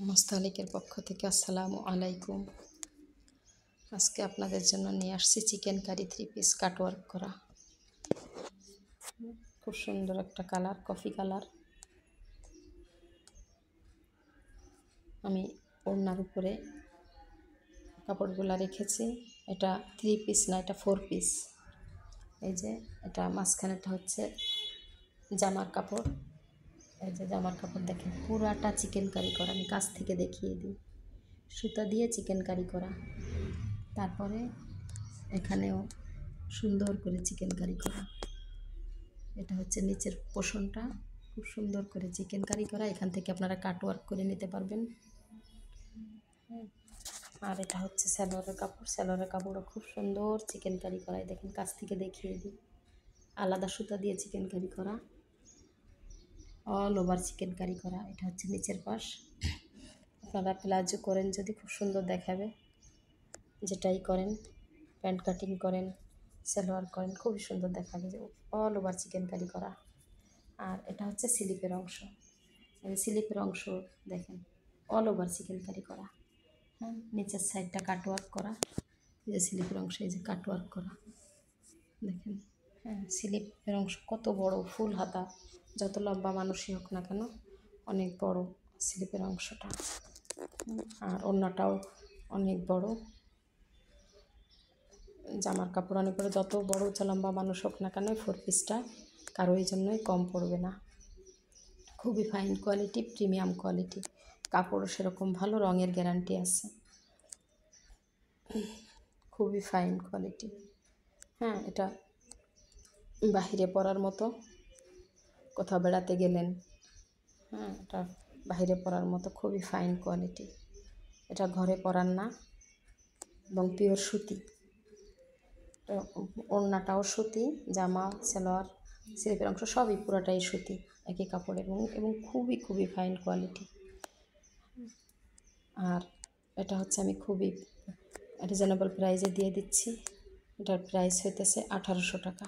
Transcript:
মুস্তালিকের পক্ষ থেকে আসসালামু আলাইকুম। আজকে আপনাদের জন্য নিয়ে আসছি চিকেন কারি 3 পিস কাটওয়ার্ক করা। খুব সুন্দর একটা কালার, কফি কালার। আমি ওড়নার উপরে কাপড়গুলো রেখেছি। এটা 3 পিস না, এটা 4 পিস। এই যে এটা মাঝখানেটা হচ্ছে জামার কাপড়। এই যে জামার কাপড় দেখেন, পুরাটা চিকেন কারি করা। আমি কাছ থেকে দেখিয়ে দিই। সুতা দিয়ে চিকেন কারি করা। তারপরে এখানেও সুন্দর করে চিকেন কারি করা। এটা হচ্ছে নিচের পোষণটা, খুব সুন্দর করে চিকেন কারি করা। এখান থেকে আপনারা কাটওয়ার্ক করে নিতে পারবেন। আর এটা হচ্ছে সালোয়ারের কাপড়। সালোয়ারের কাপড়ও খুব সুন্দর চিকেন কারি করা। দেখেন কাছ থেকে দেখিয়ে দিই। আলাদা সুতা দিয়ে চিকেন কারি করা, অল ওভার চিকেন কারি করা। এটা হচ্ছে নিচের পাশ। আপনারা প্লাজো করেন যদি খুব সুন্দর দেখাবে, যেটাই করেন, প্যান্ট কাটিং করেন, সালোয়ার করেন, খুবই সুন্দর দেখাবে যে অল ওভার চিকেন কারি করা। আর এটা হচ্ছে স্লিপের অংশ। এই স্লিপের অংশ দেখেন, অল ওভার চিকেন কারি করা। হ্যাঁ, নিচের সাইডটা কাটওয়ার্ক করা। এই যে স্লিপের অংশ, এই যে কাটওয়ার্ক করা দেখেন। হ্যাঁ, স্লিপের অংশ কত বড়, ফুল হাতা। যত লম্বা মানুষই হোক না কেন, অনেক বড় স্লিপের অংশটা। আর ওড়নাটাও অনেক বড়। জামার কাপড় অনেক বড়। যত বড় লম্বা মানুষ হোক না কেন, 4 পিসটা কারো এই জন্যই কম পড়বে না। খুবই ফাইন কোয়ালিটি, প্রিমিয়াম কোয়ালিটি। কাপড়ও সেরকম ভালো, রঙের গ্যারান্টি আছে। খুবই ফাইন কোয়ালিটি। হ্যাঁ, এটা বাহিরে পরার মতো, কোথাও বেড়াতে গেলেন, হ্যাঁ, এটা বাহিরে পরার মতো খুবই ফাইন কোয়ালিটি। এটা ঘরে পরার না, এবং পিওর সুতি। ওড়নাটাও সুতি, জামা, সালোয়ার, স্লিপের অংশ সবই পুরোটাই সুতি, একই কাপড়, এবং খুবই খুবই ফাইন কোয়ালিটি। আর এটা হচ্ছে আমি খুবই রিজনেবল প্রাইসে দিয়ে দিচ্ছি। এটার প্রাইস হইতেছে 1800 টাকা।